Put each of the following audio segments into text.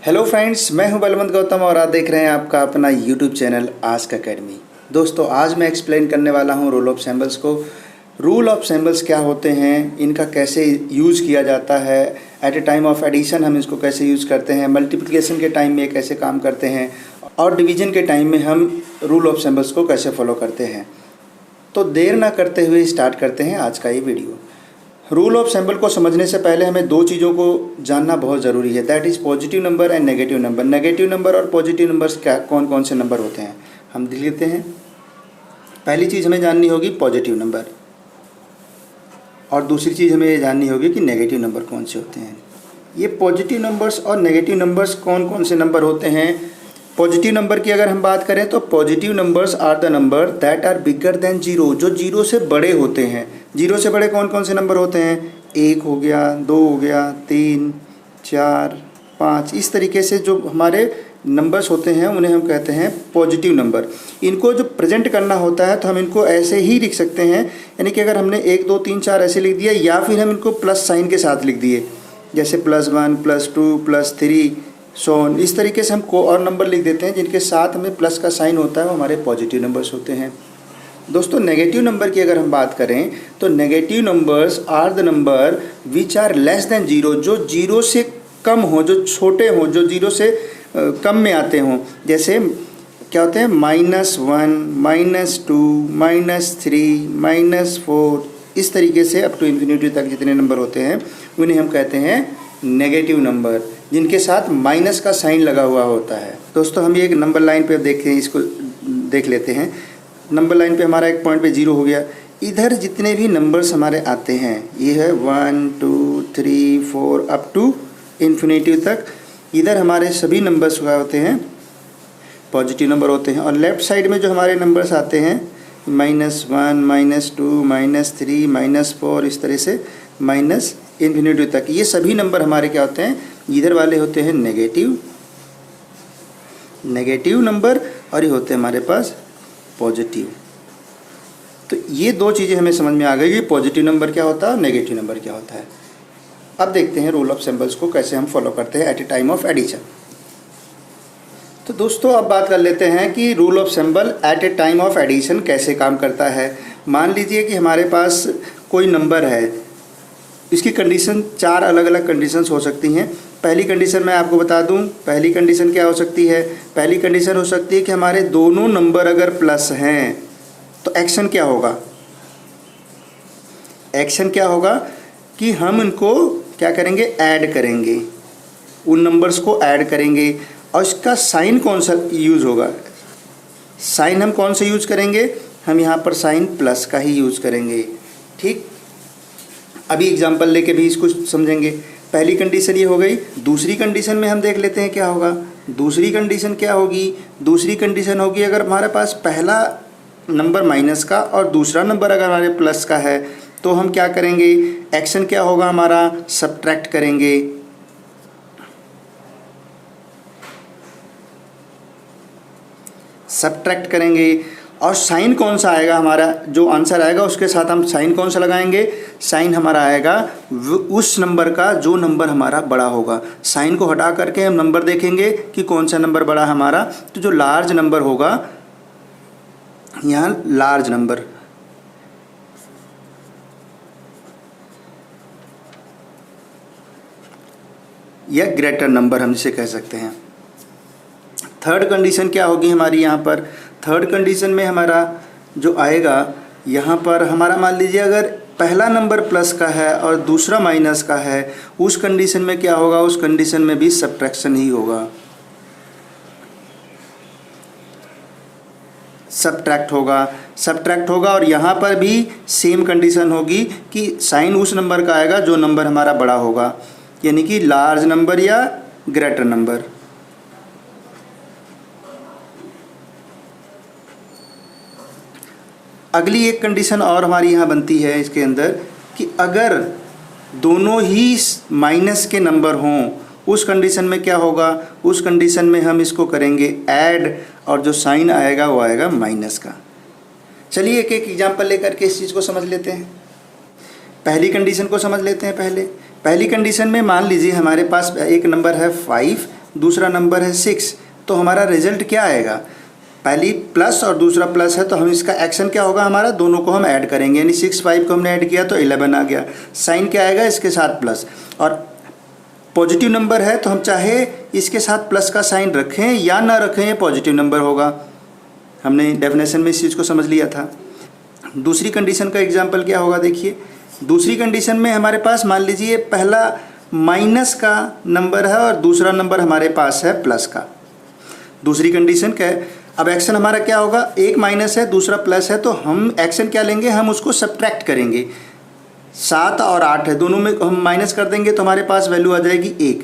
Hello friends, मैं हूं बलवंत गौतम और आप देख रहे हैं आपका अपना यूट्यूब चैनल आस्क अकेडमी। दोस्तों, आज मैं एक्सप्लेन करने वाला हूं रूल ऑफ सिंबल्स को। रूल ऑफ सिंबल्स क्या होते हैं, इनका कैसे यूज़ किया जाता है, at a time of addition हम इसको कैसे यूज़ करते हैं, मल्टीप्लिकेशन के टाइम में कैसे काम करते हैं और डिवीजन के टाइम में हम रूल ऑफ सिंबल्स को कैसे फॉलो करते हैं। तो देर ना करते हुए स्टार्ट करते हैं आज का ये वीडियो। रूल ऑफ सिंबल को समझने से पहले हमें दो चीज़ों को जानना बहुत ज़रूरी है, that is positive number and negative number. Negative number और पॉजिटिव नंबर्स क्या कौन कौन से नंबर होते हैं हम देख लेते हैं। पहली चीज़ हमें जाननी होगी पॉजिटिव नंबर और दूसरी चीज़ हमें ये जाननी होगी कि नेगेटिव नंबर कौन से होते हैं। ये पॉजिटिव नंबर्स और नेगेटिव नंबर्स कौन कौन से नंबर होते हैं। पॉजिटिव नंबर की अगर हम बात करें तो positive numbers are the number that are bigger than zero, जो जीरो से बड़े होते हैं। जीरो से बड़े कौन कौन से नंबर होते हैं, 1 हो गया, 2 हो गया, 3, 4, 5। इस तरीके से जो हमारे नंबर्स होते हैं उन्हें हम कहते हैं पॉजिटिव नंबर। इनको जो प्रेजेंट करना होता है तो हम इनको ऐसे ही लिख सकते हैं, यानी कि अगर हमने 1, 2, 3, 4 ऐसे लिख दिया या फिर हम इनको प्लस साइन के साथ लिख दिए, जैसे +1, +2, +3 सो इस तरीके से हम को और नंबर लिख देते हैं जिनके साथ हमें प्लस का साइन होता है, वो हमारे पॉजिटिव नंबर्स होते हैं। दोस्तों, नेगेटिव नंबर की अगर हम बात करें तो negative numbers are the number which are less than zero, जो जीरो से कम हो, जो छोटे हों, जो जीरो से कम में आते हों। जैसे क्या होते हैं, -1, -2, -3, -4, इस तरीके से अप टू इन्फिनिटी तक जितने नंबर होते हैं उन्हें हम कहते हैं नेगेटिव नंबर, जिनके साथ माइनस का साइन लगा हुआ होता है। दोस्तों, हम ये एक नंबर लाइन पे देखें, इसको देख लेते हैं। नंबर लाइन पे हमारा एक पॉइंट पे 0 हो गया। इधर जितने भी नंबर्स हमारे आते हैं, ये है 1, 2, 3, 4 अप टू इन्फिनिटी तक, इधर हमारे सभी नंबर्स क्या होते हैं, पॉजिटिव नंबर होते हैं। और लेफ़्ट साइड में जो हमारे नंबर्स आते हैं -1, -2, -3, -4, इस तरह से माइनस इन्फिनिटी तक, ये सभी नंबर हमारे क्या होते हैं, इधर वाले होते हैं नेगेटिव नंबर और ये होते हैं हमारे पास पॉजिटिव। तो ये दो चीज़ें हमें समझ में आ गई कि पॉजिटिव नंबर क्या होता है और नेगेटिव नंबर क्या होता है। अब देखते हैं रूल ऑफ सिंबल्स को कैसे हम फॉलो करते हैं at a time of addition. तो दोस्तों, अब बात कर लेते हैं कि rule of symbol at a time of addition कैसे काम करता है। मान लीजिए कि हमारे पास कोई नंबर है, इसकी कंडीशन 4 अलग अलग कंडीशंस हो सकती हैं। पहली कंडीशन मैं आपको बता दूं, पहली कंडीशन क्या हो सकती है। पहली कंडीशन हो सकती है कि हमारे दोनों नंबर अगर प्लस हैं तो एक्शन क्या होगा, एक्शन क्या होगा कि हम इनको क्या करेंगे, ऐड करेंगे, उन नंबर्स को ऐड करेंगे। और इसका साइन कौन सा यूज़ होगा, साइन हम कौन सा यूज़ करेंगे, हम यहाँ पर साइन प्लस का ही यूज़ करेंगे। ठीक, अभी एग्जाम्पल लेके भी इसको समझेंगे। पहली कंडीशन ये हो गई। दूसरी कंडीशन में हम देख लेते हैं क्या होगा। दूसरी कंडीशन क्या होगी, दूसरी कंडीशन होगी अगर हमारे पास पहला नंबर माइनस का और दूसरा नंबर अगर हमारे प्लस का है तो हम क्या करेंगे, एक्शन क्या होगा हमारा, सब्ट्रैक्ट करेंगे। सब्ट्रैक्ट करेंगे और साइन कौन सा आएगा, हमारा जो आंसर आएगा उसके साथ हम साइन कौन सा लगाएंगे, साइन हमारा आएगा उस नंबर का जो नंबर हमारा बड़ा होगा। साइन को हटा करके हम नंबर देखेंगे कि कौन सा नंबर बड़ा हमारा, तो जो लार्ज नंबर होगा, यहाँ लार्ज नंबर, या ग्रेटर नंबर हम इसे कह सकते हैं। थर्ड कंडीशन क्या होगी हमारी, यहाँ पर थर्ड कंडीशन में हमारा जो आएगा, यहाँ पर हमारा मान लीजिए अगर पहला नंबर प्लस का है और दूसरा माइनस का है, उस कंडीशन में क्या होगा, उस कंडीशन में भी सब्ट्रैक्शन ही होगा, सब्ट्रैक्ट होगा। और यहाँ पर भी सेम कंडीशन होगी कि साइन उस नंबर का आएगा जो नंबर हमारा बड़ा होगा, यानी कि लार्ज नंबर या ग्रेटर नंबर। अगली एक कंडीशन और हमारी यहाँ बनती है इसके अंदर कि अगर दोनों ही माइनस के नंबर हों, उस कंडीशन में क्या होगा, उस कंडीशन में हम इसको करेंगे ऐड और जो साइन आएगा वो आएगा माइनस का। चलिए एक एक एग्जांपल लेकर के इस चीज़ को समझ लेते हैं। पहली कंडीशन को समझ लेते हैं। पहली कंडीशन में मान लीजिए हमारे पास एक नंबर है 5 दूसरा नंबर है 6, तो हमारा रिजल्ट क्या आएगा, पहली प्लस और दूसरा प्लस है, तो हम इसका एक्शन क्या होगा हमारा, दोनों को हम ऐड करेंगे, यानी 6 5 को हमने ऐड किया तो 11 आ गया। साइन क्या आएगा, इसके साथ प्लस, और पॉजिटिव नंबर है तो हम चाहे इसके साथ प्लस का साइन रखें या ना रखें, ये पॉजिटिव नंबर होगा। हमने डेफिनेशन में इस चीज़ को समझ लिया था। दूसरी कंडीशन का एग्जाम्पल क्या होगा, देखिए दूसरी कंडीशन में हमारे पास मान लीजिए पहला माइनस का नंबर है और दूसरा नंबर हमारे पास है प्लस का। दूसरी कंडीशन क्या है, अब एक्शन हमारा क्या होगा, एक माइनस है दूसरा प्लस है, तो हम एक्शन क्या लेंगे, हम उसको सब्ट्रैक्ट करेंगे। 7 और 8 है, दोनों में हम माइनस कर देंगे तो हमारे पास वैल्यू आ जाएगी 1।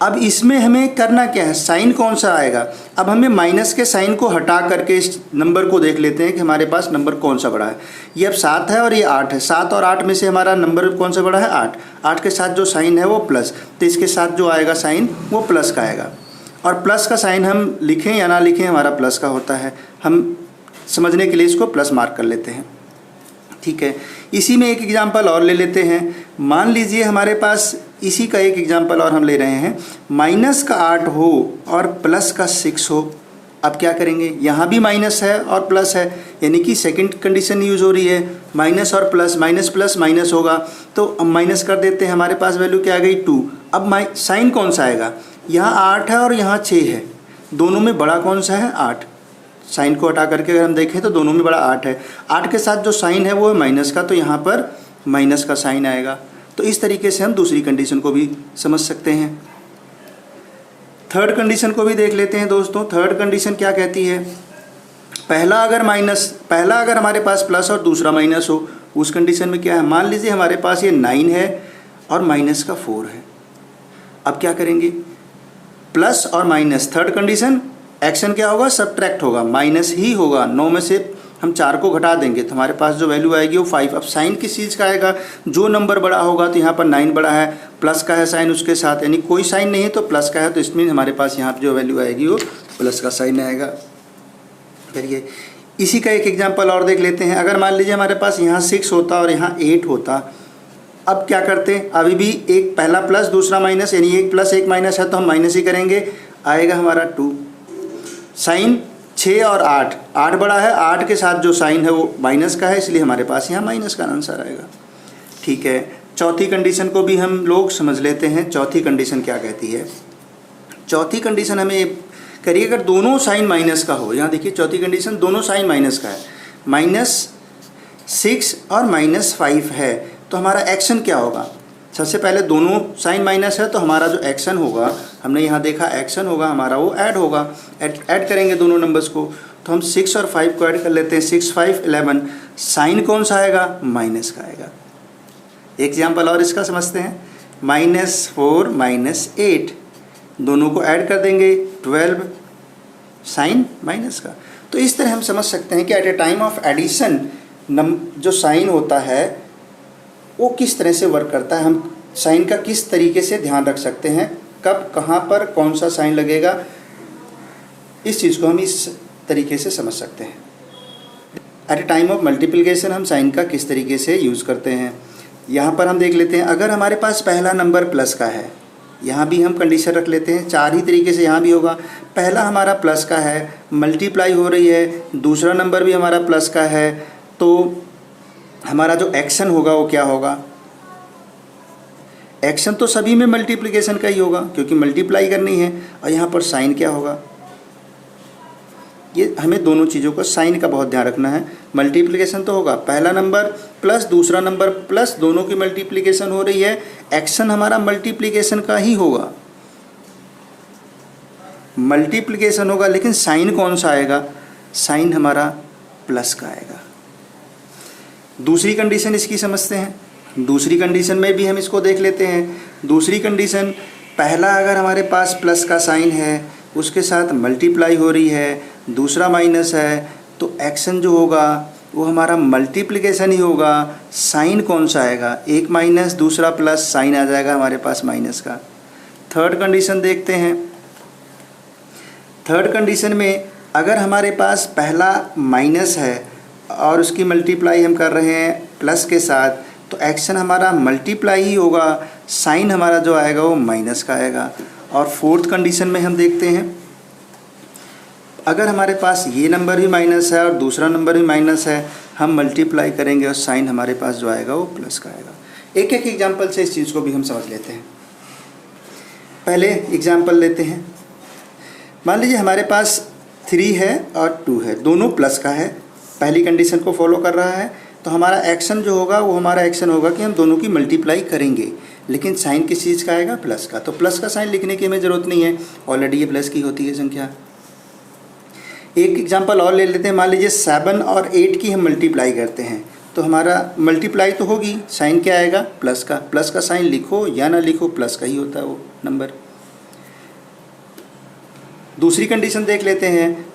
अब इसमें हमें करना क्या है, साइन कौन सा आएगा। अब हमें माइनस के साइन को हटा करके इस नंबर को देख लेते हैं कि हमारे पास नंबर कौन सा बड़ा है। ये अब 7 है और ये 8 है, 7 और 8 में से हमारा नंबर कौन सा बड़ा है, 8। 8 के साथ जो साइन है वो प्लस, तो इसके साथ जो आएगा साइन वो प्लस का आएगा। और प्लस का साइन हम लिखें या ना लिखें, हमारा प्लस का होता है। हम समझने के लिए इसको प्लस मार्क कर लेते हैं, ठीक है। इसी में एक एग्जांपल और ले लेते हैं। मान लीजिए हमारे पास इसी का एक एग्जांपल और हम ले रहे हैं, माइनस का 8 हो और प्लस का 6 हो। अब क्या करेंगे, यहाँ भी माइनस है और प्लस है, यानी कि सेकंड कंडीशन यूज़ हो रही है, माइनस और प्लस, माइनस प्लस माइनस होगा, तो अब माइनस कर देते हैं, हमारे पास वैल्यू क्या आ गई 2। अब साइन कौन सा आएगा, यहाँ 8 है और यहाँ 6 है, दोनों में बड़ा कौन सा है, 8। साइन को हटा करके अगर हम देखें तो दोनों में बड़ा 8 है। 8 के साथ जो साइन है वो है माइनस का, तो यहाँ पर माइनस का साइन आएगा। तो इस तरीके से हम दूसरी कंडीशन को भी समझ सकते हैं। थर्ड कंडीशन को भी देख लेते हैं दोस्तों। थर्ड कंडीशन क्या कहती है, पहला अगर हमारे पास प्लस और दूसरा माइनस हो, उस कंडीशन में क्या है, मान लीजिए हमारे पास ये 9 है और माइनस का 4 है। अब क्या करेंगे, प्लस और माइनस, थर्ड कंडीशन एक्शन क्या होगा, सब्ट्रैक्ट होगा, माइनस ही होगा। 9 में से हम 4 को घटा देंगे तो हमारे पास जो वैल्यू आएगी वो 5। अब साइन किस चीज़ का आएगा, जो नंबर बड़ा होगा, तो यहाँ पर 9 बड़ा है, प्लस का है साइन उसके साथ, यानी कोई साइन नहीं है तो प्लस का है, तो इसमें हमारे पास यहाँ पर जो वैल्यू आएगी वो प्लस का साइन आएगा। चलिए इसी का एक एग्जाम्पल और देख लेते हैं। अगर मान लीजिए हमारे पास यहाँ 6 होता और यहाँ 8 होता, अब क्या करते हैं, अभी भी एक पहला प्लस दूसरा माइनस, यानी एक प्लस एक माइनस है तो हम माइनस ही करेंगे, आएगा हमारा 2। साइन 6 और 8 बड़ा है, 8 के साथ जो साइन है वो माइनस का है, इसलिए हमारे पास यहाँ माइनस का आंसर आएगा, ठीक है। चौथी कंडीशन को भी हम लोग समझ लेते हैं। चौथी कंडीशन क्या कहती है, चौथी कंडीशन हमें करिए, अगर दोनों साइन माइनस का हो, यहाँ देखिए चौथी कंडीशन दोनों साइन माइनस का है, -6 और -5 है, तो हमारा एक्शन क्या होगा। सबसे पहले दोनों साइन माइनस है तो हमारा जो एक्शन होगा, हमने यहाँ देखा एक्शन होगा हमारा वो ऐड होगा, ऐड करेंगे दोनों नंबर्स को, तो हम 6 और 5 को ऐड कर लेते हैं, 6 5 11। साइन कौन सा आएगा, माइनस का आएगा। एग्जाम्पल और इसका समझते हैं, -4 -8, दोनों को ऐड कर देंगे 12, साइन माइनस का। तो इस तरह हम समझ सकते हैं कि at a time of addition जो साइन होता है वो किस तरह से वर्क करता है, हम साइन का किस तरीके से ध्यान रख सकते हैं, कब कहाँ पर कौन सा साइन लगेगा, इस चीज़ को हम इस तरीके से समझ सकते हैं। At a time of multiplication हम साइन का किस तरीके से यूज़ करते हैं, यहाँ पर हम देख लेते हैं। अगर हमारे पास पहला नंबर प्लस का है, यहाँ भी हम कंडीशन रख लेते हैं, 4 ही तरीके से यहाँ भी होगा। पहला हमारा प्लस का है, मल्टीप्लाई हो रही है, दूसरा नंबर भी हमारा प्लस का है, तो हमारा जो एक्शन होगा वो क्या होगा, एक्शन तो सभी में मल्टीप्लिकेशन का ही होगा क्योंकि मल्टीप्लाई करनी है। और यहाँ पर साइन क्या होगा, ये हमें दोनों चीज़ों का साइन का बहुत ध्यान रखना है। मल्टीप्लिकेशन तो होगा, पहला नंबर प्लस दूसरा नंबर प्लस, दोनों की मल्टीप्लिकेशन हो रही है, एक्शन हमारा मल्टीप्लिकेशन का ही होगा, मल्टीप्लिकेशन होगा, लेकिन साइन कौन सा आएगा, साइन हमारा प्लस का आएगा। दूसरी कंडीशन इसकी समझते हैं। दूसरी कंडीशन में भी हम इसको देख लेते हैं। दूसरी कंडीशन, पहला अगर हमारे पास प्लस का साइन है, उसके साथ मल्टीप्लाई हो रही है, दूसरा माइनस है, तो एक्शन जो होगा वो हमारा मल्टीप्लिकेशन ही होगा। साइन कौन सा आएगा, एक माइनस दूसरा प्लस, साइन आ जाएगा हमारे पास माइनस का। थर्ड कंडीशन देखते हैं। थर्ड कंडीशन में अगर हमारे पास पहला माइनस है और उसकी मल्टीप्लाई हम कर रहे हैं प्लस के साथ, तो एक्शन हमारा मल्टीप्लाई ही होगा, साइन हमारा जो आएगा वो माइनस का आएगा। और फोर्थ कंडीशन में हम देखते हैं, अगर हमारे पास ये नंबर भी माइनस है और दूसरा नंबर भी माइनस है, हम मल्टीप्लाई करेंगे और साइन हमारे पास जो आएगा वो प्लस का आएगा। एक एक एग्जाम्पल से इस चीज़ को भी हम समझ लेते हैं। पहले एग्जाम्पल लेते हैं। मान लीजिए हमारे पास 3 है और 2 है, दोनों प्लस का है, पहली कंडीशन को फॉलो कर रहा है, तो हमारा एक्शन जो होगा वो हमारा एक्शन होगा कि हम दोनों की मल्टीप्लाई करेंगे, लेकिन साइन किस चीज़ का आएगा? प्लस का। तो प्लस का साइन लिखने की हमें ज़रूरत नहीं है, ऑलरेडी ये प्लस की होती है संख्या। एक एग्जांपल और ले लेते हैं। मान लीजिए 7 और 8 की हम मल्टीप्लाई करते हैं, तो हमारा मल्टीप्लाई तो होगी, साइन क्या आएगा? प्लस का। प्लस का साइन लिखो या ना लिखो, प्लस का ही होता है वो नंबर। दूसरी कंडीशन देख लेते हैं,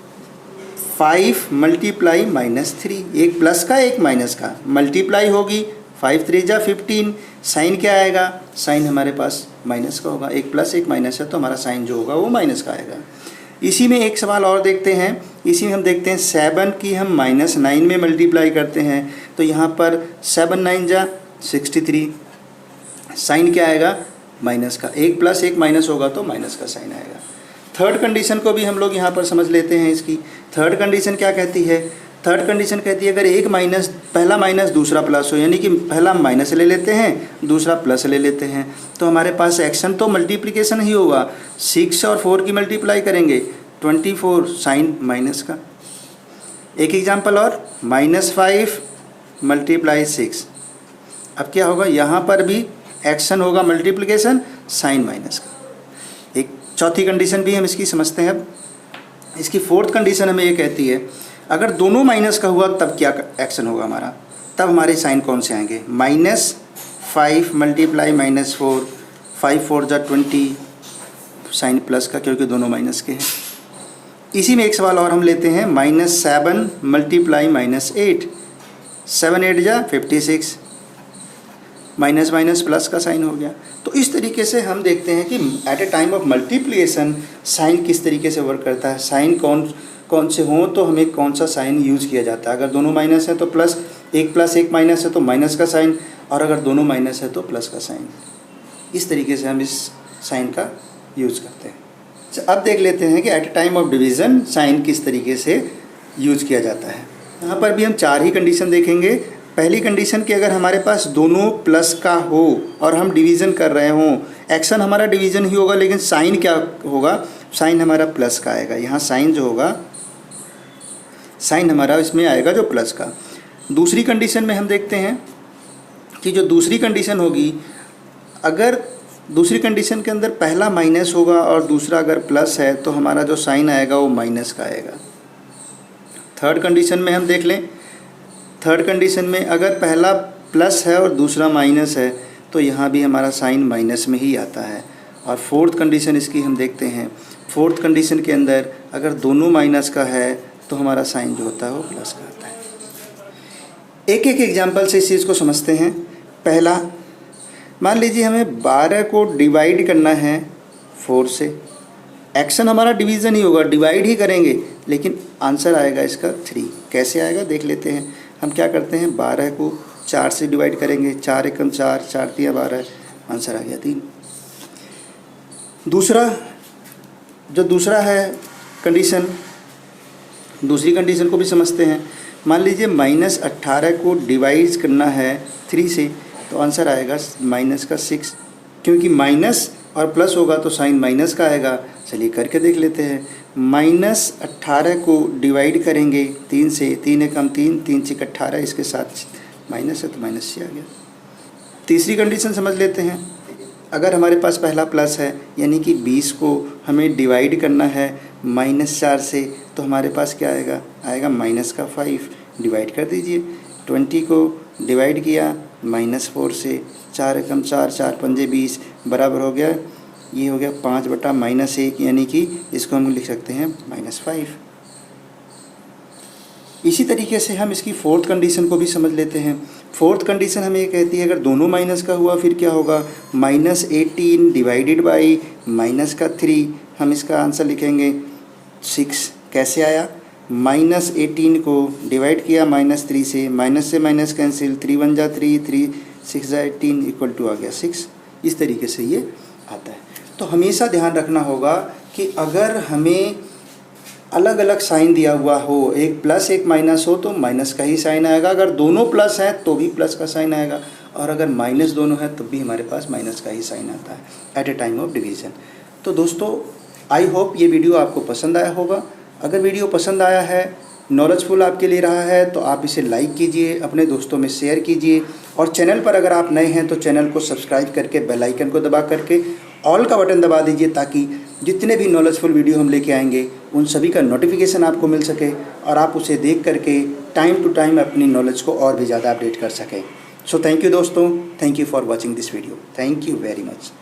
5 मल्टीप्लाई -3, एक प्लस का एक माइनस का, मल्टीप्लाई होगी 5 3 जा 15, साइन क्या आएगा? साइन हमारे पास माइनस का होगा, एक प्लस एक माइनस है तो हमारा साइन जो होगा वो माइनस का आएगा। इसी में एक सवाल और देखते हैं, इसी में हम देखते हैं 7 की हम -9 में मल्टीप्लाई करते हैं, तो यहाँ पर 7 9 जा 63, साइन क्या आएगा? माइनस का, एक प्लस एक माइनस होगा तो माइनस का साइन आएगा। थर्ड कंडीशन को भी हम लोग यहाँ पर समझ लेते हैं। इसकी थर्ड कंडीशन क्या कहती है? थर्ड कंडीशन कहती है अगर एक माइनस, पहला माइनस दूसरा प्लस हो, यानी कि पहला माइनस ले लेते हैं दूसरा प्लस ले लेते हैं, तो हमारे पास एक्शन तो मल्टीप्लिकेशन ही होगा। 6 और 4 की मल्टीप्लाई करेंगे 24, साइन माइनस का। एक एग्जांपल और, -5 मल्टीप्लाई 6, अब क्या होगा? यहाँ पर भी एक्शन होगा मल्टीप्लिकेशन, साइन माइनस का। एक चौथी कंडीशन भी हम इसकी समझते हैं। अब इसकी फोर्थ कंडीशन हमें ये कहती है अगर दोनों माइनस का हुआ तब क्या एक्शन होगा हमारा? तब हमारे साइन कौन से आएंगे? -5 मल्टीप्लाई -4, 5 4 जा 20, साइन प्लस का क्योंकि दोनों माइनस के हैं। इसी में एक सवाल और हम लेते हैं, -7 मल्टीप्लाई -8, 7 8 जा 56, माइनस माइनस प्लस का साइन हो गया। तो इस तरीके से हम देखते हैं कि at a time of multiplication sign किस तरीके से वर्क करता है, साइन कौन से हों तो हमें कौन सा साइन यूज़ किया जाता है। अगर दोनों माइनस है तो प्लस एक माइनस है तो माइनस का साइन, और अगर दोनों माइनस है तो प्लस का साइन। इस तरीके से हम इस साइन का यूज़ करते हैं। अब देख लेते हैं कि at a time of division sign किस तरीके से यूज़ किया जाता है। यहाँ पर भी हम 4 ही कंडीशन देखेंगे। पहली कंडीशन कि अगर हमारे पास दोनों प्लस का हो और हम डिवीज़न कर रहे हों, एक्शन हमारा डिवीज़न ही होगा लेकिन साइन क्या होगा? साइन हमारा प्लस का आएगा। यहाँ साइन जो होगा, साइन हमारा इसमें आएगा जो प्लस का। दूसरी कंडीशन में हम देखते हैं कि जो दूसरी कंडीशन होगी, अगर दूसरी कंडीशन के अंदर पहला माइनस होगा और दूसरा अगर प्लस है तो हमारा जो साइन आएगा वो माइनस का आएगा। थर्ड कंडीशन में हम देख लें, थर्ड कंडीशन में अगर पहला प्लस है और दूसरा माइनस है तो यहाँ भी हमारा साइन माइनस में ही आता है। और फोर्थ कंडीशन इसकी हम देखते हैं, फोर्थ कंडीशन के अंदर अगर दोनों माइनस का है तो हमारा साइन जो होता है वो प्लस का आता है। एक एक एग्जांपल से इस चीज़ को समझते हैं। पहला, मान लीजिए हमें 12 को डिवाइड करना है 4 से, एक्शन हमारा डिवीज़न ही होगा, डिवाइड ही करेंगे, लेकिन आंसर आएगा इसका 3। कैसे आएगा देख लेते हैं। हम क्या करते हैं, 12 को 4 से डिवाइड करेंगे, 4 एकम 4, 4 तिया 12, आंसर आ गया 3। दूसरा, जो दूसरा है कंडीशन, दूसरी कंडीशन को भी समझते हैं। मान लीजिए -18 को डिवाइड करना है 3 से, तो आंसर आएगा माइनस का 6, क्योंकि माइनस और प्लस होगा तो साइन माइनस का आएगा। चलिए करके देख लेते हैं। -18 को डिवाइड करेंगे 3 से, 3 एकम 3, 3 6 18, इसके साथ माइनस है तो माइनस से आ गया। तीसरी कंडीशन समझ लेते हैं। अगर हमारे पास पहला प्लस है, यानी कि 20 को हमें डिवाइड करना है -4 से, तो हमारे पास क्या आएगा? आएगा माइनस का 5, डिवाइड कर दीजिए। 20 को डिवाइड किया -4 से, 4 एकम 4, 4 पंजे 20, बराबर हो गया, ये हो गया 5/-1, यानी कि इसको हम लिख सकते हैं -5। इसी तरीके से हम इसकी फोर्थ कंडीशन को भी समझ लेते हैं। फोर्थ कंडीशन हमें ये कहती है अगर दोनों माइनस का हुआ फिर क्या होगा? -18 डिवाइडेड बाई माइनस का 3, हम इसका आंसर लिखेंगे 6। कैसे आया? -18 को डिवाइड किया -3 से, माइनस से माइनस कैंसिल, 3 1 जा 3, 3 6 जा 18 इक्वल टू आ गया 6। इस तरीके से ये आता है। तो हमेशा ध्यान रखना होगा कि अगर हमें अलग अलग साइन दिया हुआ हो, एक प्लस एक माइनस हो तो माइनस का ही साइन आएगा, अगर दोनों प्लस हैं तो भी प्लस का साइन आएगा, और अगर माइनस दोनों है तो भी हमारे पास माइनस का ही साइन आता है at a time of division. तो दोस्तों आई होप ये वीडियो आपको पसंद आया होगा। अगर वीडियो पसंद आया है, नॉलेजफुल आपके लिए रहा है, तो आप इसे लाइक कीजिए, अपने दोस्तों में शेयर कीजिए, और चैनल पर अगर आप नए हैं तो चैनल को सब्सक्राइब करके बेल आइकन को दबा करके ऑल का बटन दबा दीजिए, ताकि जितने भी नॉलेजफुल वीडियो हम लेके आएंगे उन सभी का नोटिफिकेशन आपको मिल सके और आप उसे देख करके टाइम टू टाइम अपनी नॉलेज को और भी ज़्यादा अपडेट कर सकें। सो थैंक यू दोस्तों, thank you for watching this video, thank you very much.